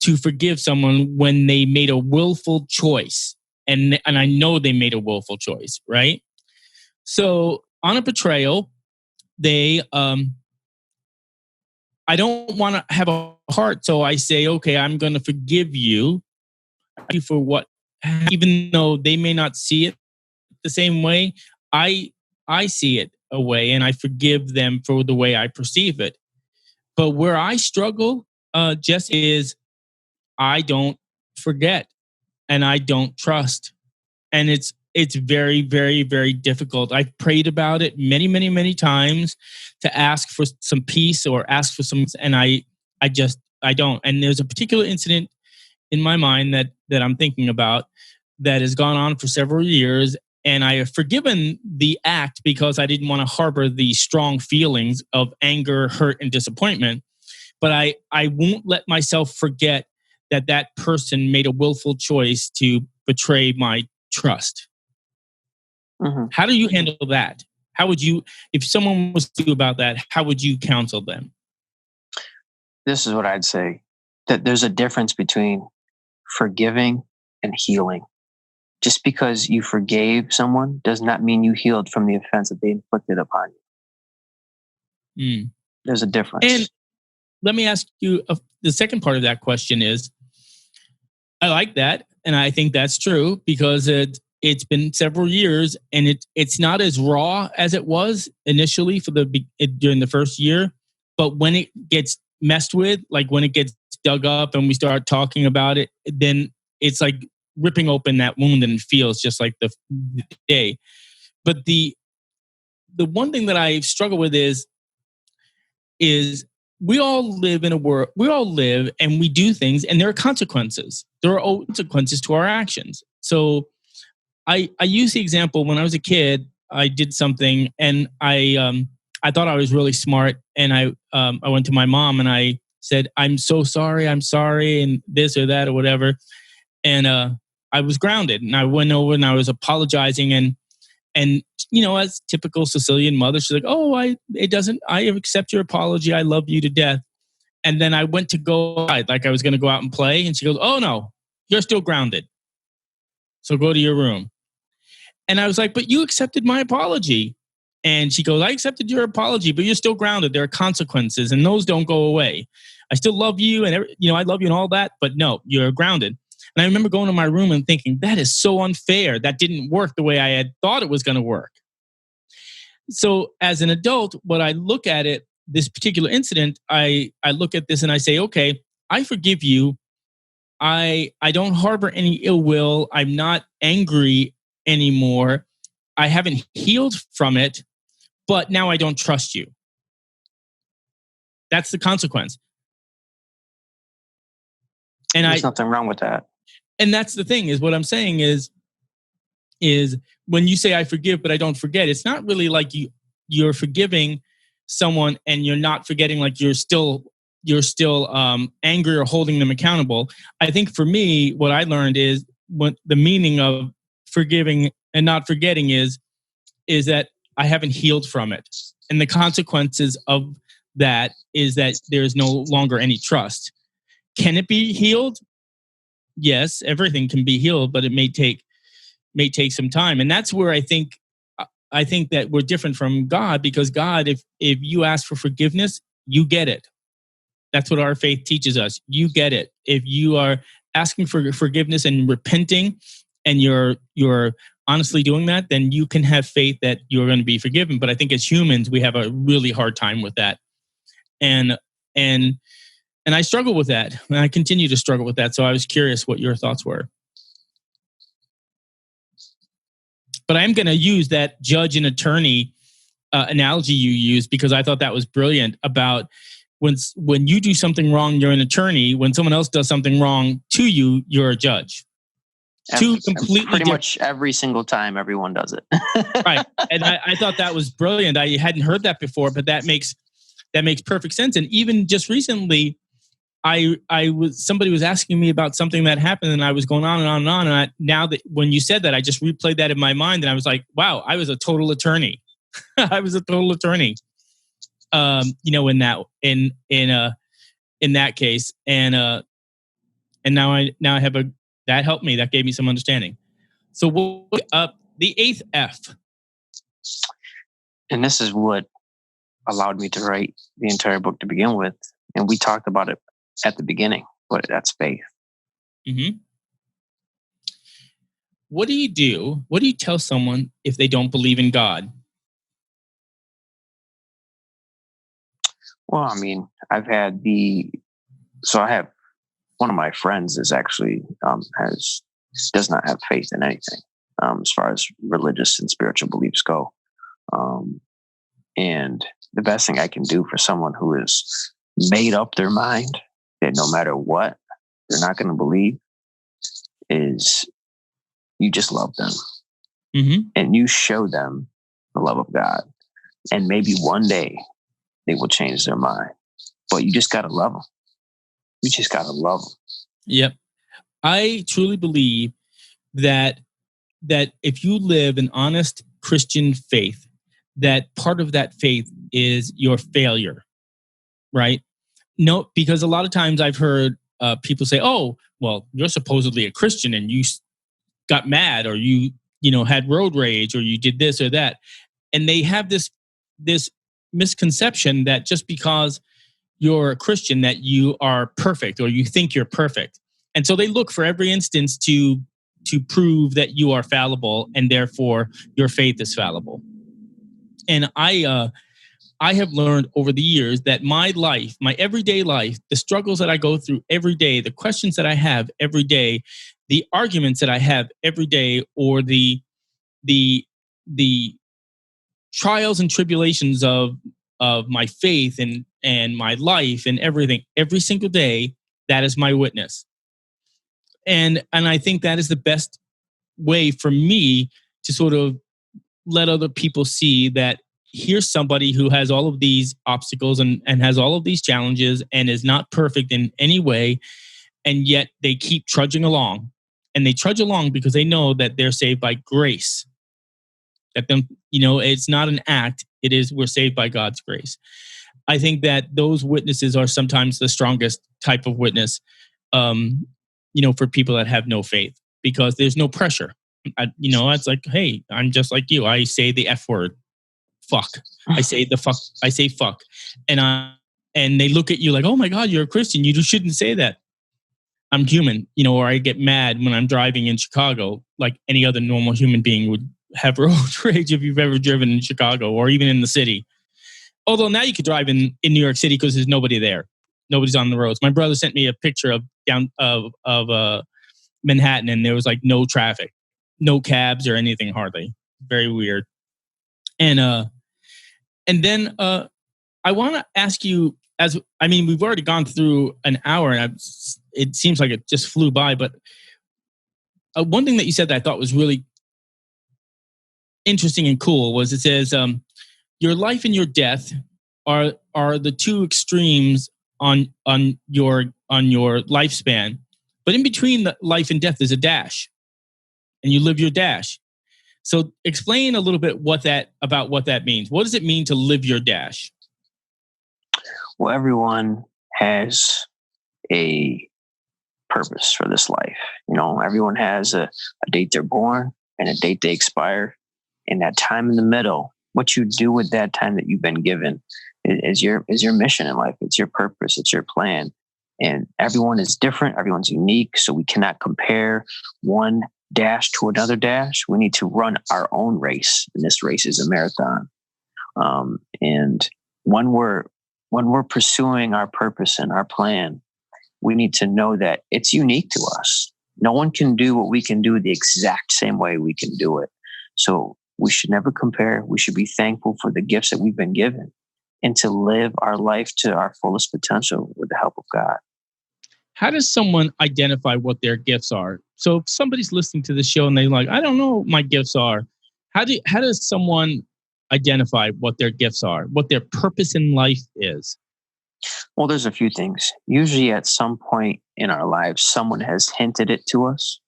to forgive someone when they made a willful choice, and I know they made a willful choice, right? So on a betrayal, I don't want to have a heart, so I say, okay, I'm going to forgive you for what, even though they may not see it the same way, I see it a way, and I forgive them for the way I perceive it. But where I struggle, Jess, is I don't forget and I don't trust, and it's very, very, very difficult. I've prayed about it many, many, many times to ask for some peace or ask for some, and I don't. And there's a particular incident in my mind that I'm thinking about that has gone on for several years, and I have forgiven the act because I didn't want to harbor the strong feelings of anger, hurt, and disappointment. But I won't let myself forget that person made a willful choice to betray my trust. Mm-hmm. How do you handle that? How would you, if someone was to do about that, how would you counsel them? This is what I'd say, that there's a difference between forgiving and healing. Just because you forgave someone does not mean you healed from the offense that they inflicted upon you. There's a difference. And let me ask you, the second part of that question is, I like that, and I think that's true because it's been several years, and it's not as raw as it was initially during the first year. But when it gets messed with, like when it gets dug up and we start talking about it, then it's like ripping open that wound, and it feels just like the day. But the one thing that I struggle with is we all live in a world, we all live and we do things, and there are consequences. There are consequences to our actions. So I use the example, when I was a kid, I did something and I thought I was really smart, and I went to my mom and I said, I'm so sorry, and this or that or whatever. And I was grounded, and I went over and I was apologizing, and you know, as typical Sicilian mother, she's like, "Oh, I accept your apology. I love you to death." And then I went to go outside, like I was going to go out and play, and she goes, "Oh no, you're still grounded. So go to your room." And I was like, "But you accepted my apology." And she goes, "I accepted your apology, but you're still grounded. There are consequences, and those don't go away. I still love you, and I love you and all that, but no, you're grounded." And I remember going to my room and thinking, that is so unfair. That didn't work the way I had thought it was going to work. So as an adult, when I look at it, this particular incident, I look at this and I say, okay, I forgive you. I don't harbor any ill will. I'm not angry anymore. I haven't healed from it, but now I don't trust you. That's the consequence. And there's nothing wrong with that. And that's the thing, is what I'm saying is when you say I forgive, but I don't forget, it's not really like you're forgiving someone and you're not forgetting, like you're still angry or holding them accountable. I think for me, what I learned is what the meaning of forgiving and not forgetting is that I haven't healed from it. And the consequences of that is that there's no longer any trust. Can it be healed? Yes, everything can be healed, but it may take some time. And that's where I think that we're different from God, because God, if you ask for forgiveness, you get it. That's what our faith teaches us. You get it. If you are asking for forgiveness and repenting, and you're honestly doing that, then you can have faith that you're going to be forgiven. But I think as humans, we have a really hard time with that. And I struggle with that. And I continue to struggle with that. So I was curious what your thoughts were. But I'm going to use that judge and attorney analogy you used, because I thought that was brilliant about when you do something wrong, you're an attorney. When someone else does something wrong to you, you're a judge. Two completely pretty much every single time everyone does it. Right. And I thought that was brilliant. I hadn't heard that before, but that makes perfect sense. And even just recently, somebody was asking me about something that happened, and I was going on and on and on. And now that when you said that, I just replayed that in my mind, and I was like, wow, I was a total attorney. I was a total attorney. In that case, and now I have that helped me. That gave me some understanding. So the 8th F. And this is what allowed me to write the entire book to begin with. And we talked about it at the beginning, but that's faith. Mm-hmm. What do you do? What do you tell someone if they don't believe in God? Well, I mean, I have one of my friends is actually does not have faith in anything as far as religious and spiritual beliefs go. And the best thing I can do for someone who has made up their mind that no matter what, they're not going to believe is you just love them. Mm-hmm. And you show them the love of God. And maybe one day they will change their mind. But you just got to love them. You just got to love them. Yep. I truly believe that if you live an honest Christian faith, that part of that faith is your failure, right? No, because a lot of times I've heard people say, oh, well, you're supposedly a Christian and you got mad, or you had road rage, or you did this or that. And they have this misconception that just because you're a Christian that you are perfect, or you think you're perfect. And so they look for every instance to prove that you are fallible, and therefore your faith is fallible. And I have learned over the years that my life, my everyday life, the struggles that I go through every day, the questions that I have every day, the arguments that I have every day, or the trials and tribulations of my faith and my life and everything, every single day, that is my witness. And I think that is the best way for me to sort of let other people see that here's somebody who has all of these obstacles and has all of these challenges and is not perfect in any way. And yet they keep trudging along, and they trudge along because they know that they're saved by grace. That it's not an act. It is, we're saved by God's grace. I think that those witnesses are sometimes the strongest type of witness, for people that have no faith, because there's no pressure. It's like, hey, I'm just like you. I say the F word, fuck. I say fuck. And they look at you like, oh my God, you're a Christian. You just shouldn't say that. I'm human, or I get mad when I'm driving in Chicago, like any other normal human being would have road rage if you've ever driven in Chicago or even in the city. Although now you could drive in New York City because there's nobody there. Nobody's on the roads. My brother sent me a picture of Manhattan, and there was like no traffic, no cabs or anything hardly. Very weird. And then I want to ask you, we've already gone through an hour, and it seems like it just flew by. But one thing that you said that I thought was really interesting and cool was it says, your life and your death are the two extremes on your lifespan, but in between the life and death is a dash, and you live your dash. So explain a little bit about what that means. What does it mean to live your dash? Well, everyone has a purpose for this life. Everyone has a date they're born and a date they expire. And that time in the middle, what you do with that time that you've been given is your mission in life. It's your purpose. It's your plan. And everyone is different. Everyone's unique. So we cannot compare one dash to another dash. We need to run our own race. And this race is a marathon. And when we're pursuing our purpose and our plan, we need to know that it's unique to us. No one can do what we can do the exact same way we can do it. So we should never compare. We should be thankful for the gifts that we've been given and to live our life to our fullest potential with the help of God. How does someone identify what their gifts are? So if somebody's listening to the show and they're like, I don't know what my gifts are. How does someone identify what their gifts are, what their purpose in life is? Well, there's a few things. Usually at some point in our lives, someone has hinted it to us.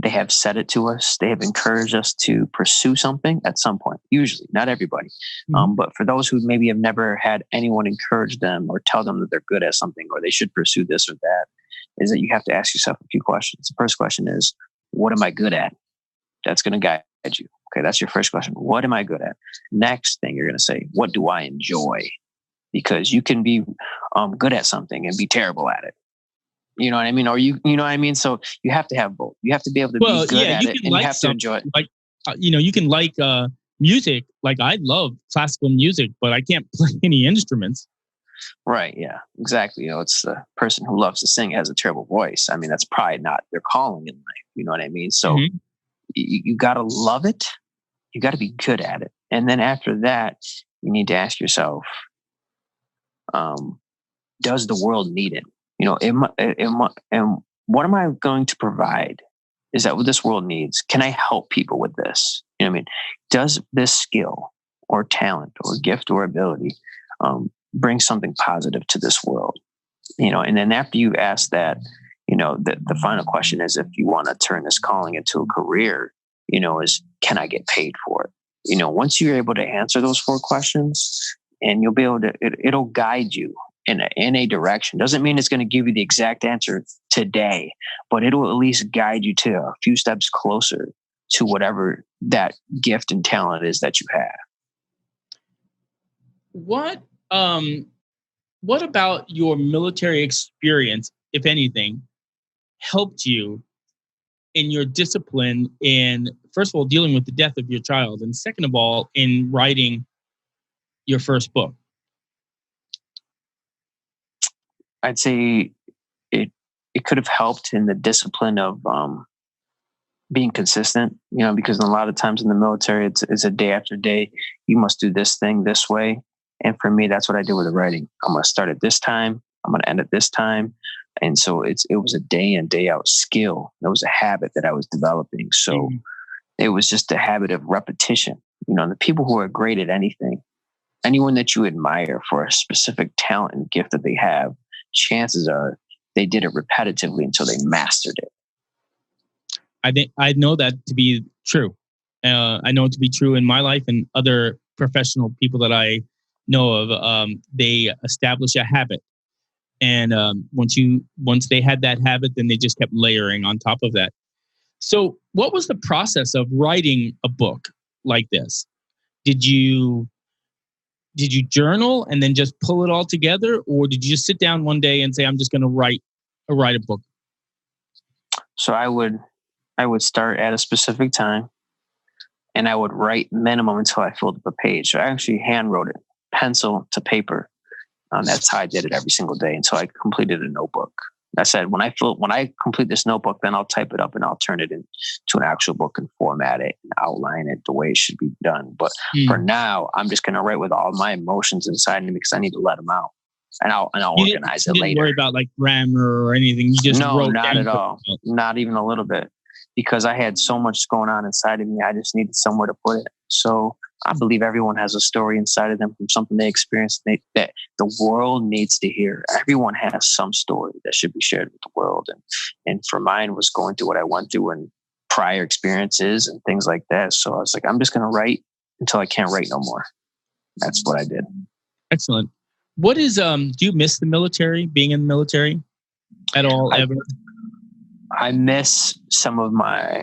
They have said it to us. They have encouraged us to pursue something at some point. Usually, not everybody. But for those who maybe have never had anyone encourage them or tell them that they're good at something or they should pursue this or that, is that you have to ask yourself a few questions. The first question is, what am I good at? That's going to guide you. Okay, that's your first question. What am I good at? Next thing you're going to say, what do I enjoy? Because you can be good at something and be terrible at it. You know what I mean? Or you know what I mean? So you have to have both. You have to be able to be good at it and you have to enjoy it. Like, you can like music. Like I love classical music, but I can't play any instruments. Right. Yeah, exactly. It's the person who loves to sing has a terrible voice. I mean, that's probably not their calling in life. You know what I mean? So you got to love it. You got to be good at it. And then after that, you need to ask yourself, does the world need it? And what am I going to provide? Is that what this world needs? Can I help people with this? You know what I mean? Does this skill or talent or gift or ability bring something positive to this world? And then after you ask that, the final question is, if you want to turn this calling into a career, is can I get paid for it? Once you're able to answer those 4 questions, and you'll be able to, it'll guide you in a direction. Doesn't mean it's going to give you the exact answer today, but it'll at least guide you to a few steps closer to whatever that gift and talent is that you have. What about your military experience, if anything, helped you in your discipline in, first of all, dealing with the death of your child, and second of all, in writing your first book? I'd say it could have helped in the discipline of being consistent, because a lot of times in the military, it's a day after day. You must do this thing this way. And for me, that's what I did with the writing. I'm going to start at this time. I'm going to end at this time. And so it was a day in, day out skill. It was a habit that I was developing. So it was just a habit of repetition. The people who are great at anything, anyone that you admire for a specific talent and gift that they have, chances are they did it repetitively until they mastered it. I think I know that to be true. I know it to be true in my life and other professional people that I know of. They establish a habit, and once they had that habit, then they just kept layering on top of that. So, what was the process of writing a book like this? Did you journal and then just pull it all together, or did you just sit down one day and say, I'm just going to write a book? So I would start at a specific time and I would write minimum until I filled up a page. So I actually hand wrote it, pencil to paper. That's how I did it every single day until I completed a notebook. I said, when I complete this notebook, then I'll type it up and I'll turn it into an actual book and format it and outline it the way it should be done. But for now, I'm just going to write with all my emotions inside me because I need to let them out, and I'll organize it later. You didn't worry about like grammar or anything. You just no, wrote not at all, not even a little bit, because I had so much going on inside of me. I just needed somewhere to put it. So I believe everyone has a story inside of them from something they experienced that the world needs to hear. Everyone has some story that should be shared with the world. And for mine was going through what I went through and prior experiences and things like that. So I was like, I'm just going to write until I can't write no more. That's what I did. Excellent. What is do you miss the military, being in the military at all ever? I miss some of my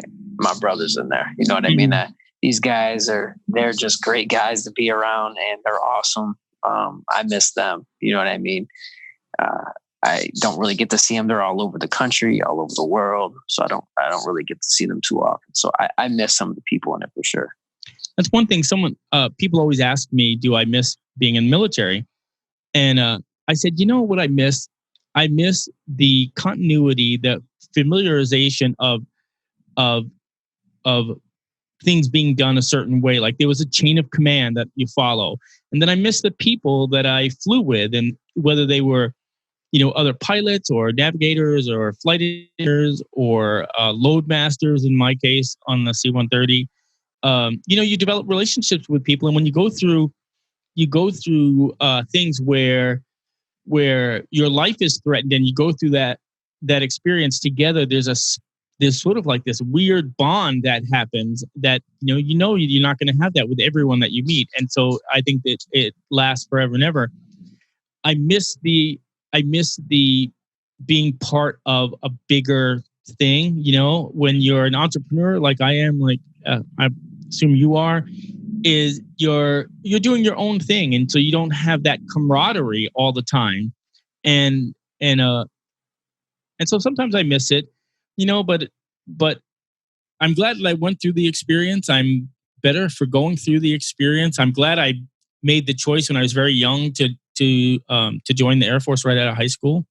brothers in there. You know what I mean? That these guys they're just great guys to be around, and they're awesome. I miss them. You know what I mean? I don't really get to see them. They're all over the country, all over the world. So I don't really get to see them too often. So I miss some of the people in it for sure. That's one thing. People always ask me, do I miss being in the military? And I said, you know what I miss? I miss the continuity, the familiarization of things being done a certain way. Like there was a chain of command that you follow. And then I miss the people that I flew with, and whether they were, other pilots or navigators or flight engineers or load masters, in my case, on the C-130. You develop relationships with people. And when you go through things where your life is threatened, and you go through that experience together, there's sort of like this weird bond that happens that, you're not going to have that with everyone that you meet. And so I think that it lasts forever and ever. I miss the being part of a bigger thing, when you're an entrepreneur, like I am, like I assume you are, is you're doing your own thing. And so you don't have that camaraderie all the time. And so sometimes I miss it, but I'm glad that I went through the experience. I'm better for going through the experience. I'm glad I made the choice when I was very young to join the Air Force right out of high school.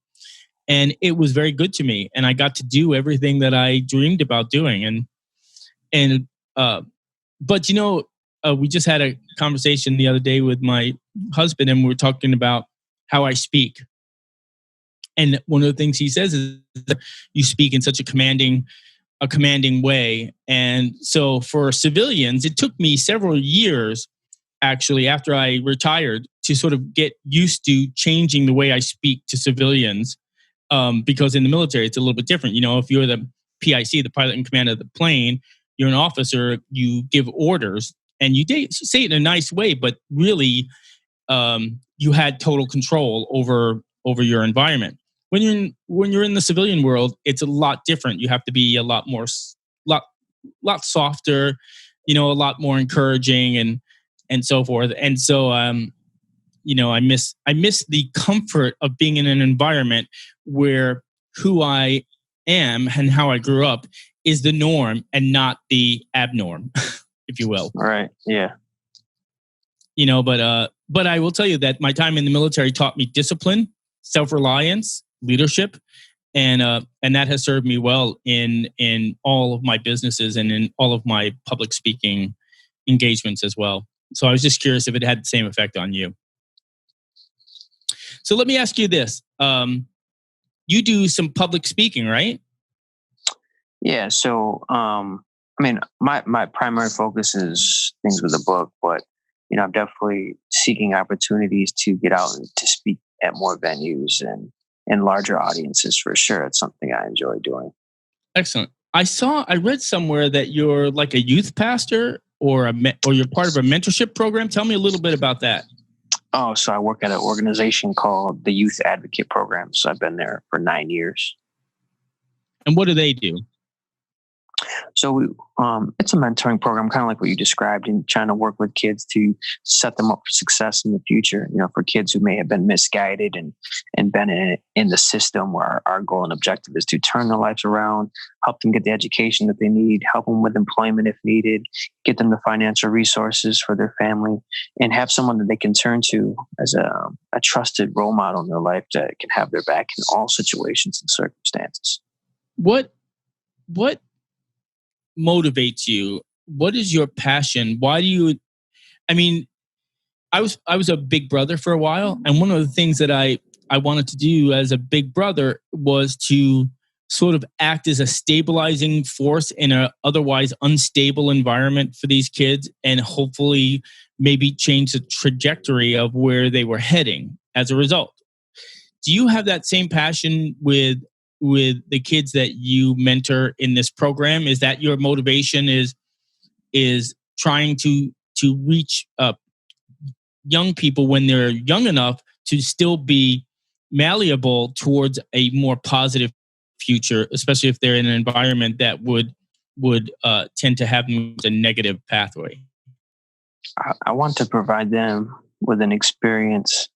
And it was very good to me. And I got to do everything that I dreamed about doing. But we just had a conversation the other day with my husband, and we were talking about how I speak. And one of the things he says is that you speak in such a commanding way. And so for civilians, it took me several years, actually, after I retired, to sort of get used to changing the way I speak to civilians. Because in the military, it's a little bit different. If you're the PIC, the pilot in command of the plane, you're an officer, you give orders, and you say it in a nice way, but really, you had total control over your environment. When you're in the civilian world, it's a lot different. You have to be a lot lot softer, a lot more encouraging, and so forth. And so, I miss the comfort of being in an environment where who I am and how I grew up is the norm and not the abnorm, if you will. All right. Yeah. But I will tell you that my time in the military taught me discipline, self-reliance, leadership, and that has served me well in all of my businesses and in all of my public speaking engagements as well. So I was just curious if it had the same effect on you. So let me ask you this. You do some public speaking, right? Yeah. So, my primary focus is things with the book, but, I'm definitely seeking opportunities to get out and to speak at more venues and larger audiences for sure. It's something I enjoy doing. Excellent. I read somewhere that you're like a youth pastor or you're part of a mentorship program. Tell me a little bit about that. Oh, so I work at an organization called the Youth Advocate Program. So I've been there for 9 years. And what do they do? So it's a mentoring program, kind of like what you described, in trying to work with kids to set them up for success in the future. For kids who may have been misguided and been in the system, where our goal and objective is to turn their lives around, help them get the education that they need, help them with employment if needed, get them the financial resources for their family, and have someone that they can turn to as a trusted role model in their life that can have their back in all situations and circumstances. What motivates you? What is your passion? Why do you? I was a big brother for a while, and one of the things that I wanted to do as a big brother was to sort of act as a stabilizing force in an otherwise unstable environment for these kids, and hopefully maybe change the trajectory of where they were heading as a result. Do you have that same passion with the kids that you mentor in this program? Is that your motivation, is trying to reach young people when they're young enough to still be malleable towards a more positive future, especially if they're in an environment that would tend to have them with a negative pathway? I want to provide them with an experience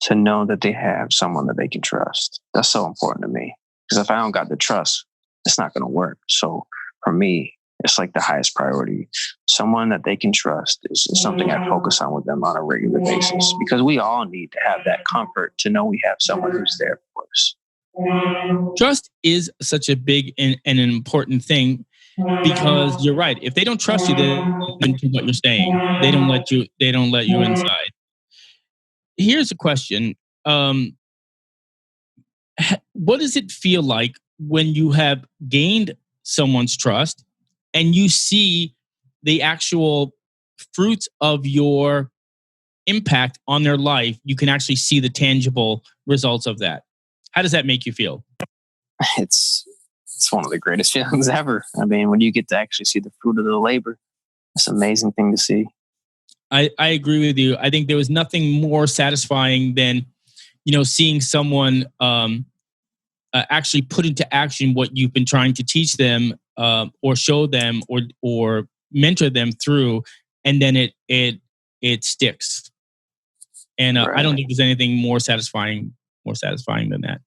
to know that they have someone that they can trust. That's so important to me, because if I don't got the trust, it's not going to work. So for me, it's like the highest priority. Someone that they can trust is something I focus on with them on a regular basis, because we all need to have that comfort to know we have someone who's there for us. Trust is such a big and an important thing, because you're right. If they don't trust you, then into what you're saying, they don't let you inside. Here's a question. What does it feel like when you have gained someone's trust and you see the actual fruits of your impact on their life? You can actually see the tangible results of that. How does that make you feel? It's one of the greatest feelings ever. I mean, when you get to actually see the fruit of the labor, it's an amazing thing to see. I agree with you. I think there was nothing more satisfying than, seeing someone actually put into action what you've been trying to teach them, or show them, or mentor them through, and then it sticks. And Right. I don't think there's anything more satisfying than that.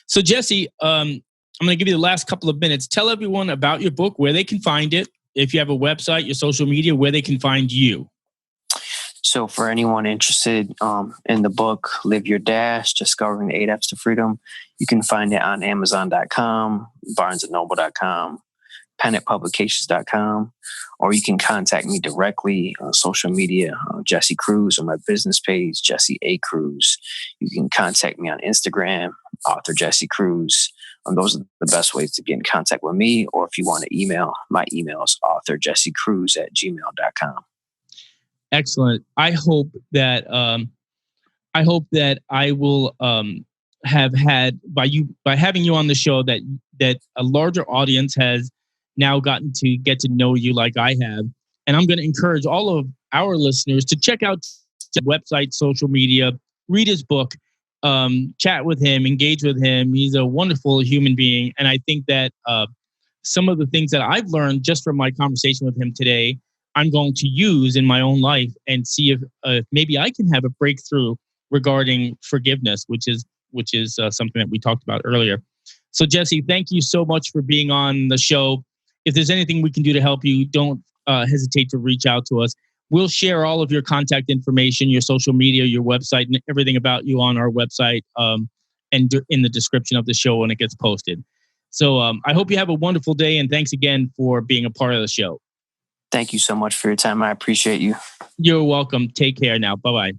So Jesse, I'm going to give you the last couple of minutes. Tell everyone about your book, where they can find it, if you have a website, your social media, where they can find you. So for anyone interested in the book, Live Your Dash, Discovering the 8 F's to Freedom, you can find it on Amazon.com, BarnesandNoble.com, PennantPublications.com, or you can contact me directly on social media, Jesse Cruz, on my business page, Jesse A. Cruz. You can contact me on Instagram, author Jesse Cruz. Those are the best ways to get in contact with me. Or if you want to email, my email is authorjessecruz@gmail.com. Excellent. I hope that I will have had by having you on the show that a larger audience has now gotten to get to know you like I have. And I'm going to encourage all of our listeners to check out the website, social media, read his book, chat with him, engage with him. He's a wonderful human being. And I think that some of the things that I've learned just from my conversation with him today, I'm going to use in my own life and see if maybe I can have a breakthrough regarding forgiveness, which is something that we talked about earlier. So Jesse, thank you so much for being on the show. If there's anything we can do to help you, don't hesitate to reach out to us. We'll share all of your contact information, your social media, your website, and everything about you on our website and in the description of the show when it gets posted. So I hope you have a wonderful day, and thanks again for being a part of the show. Thank you so much for your time. I appreciate you. You're welcome. Take care now. Bye-bye.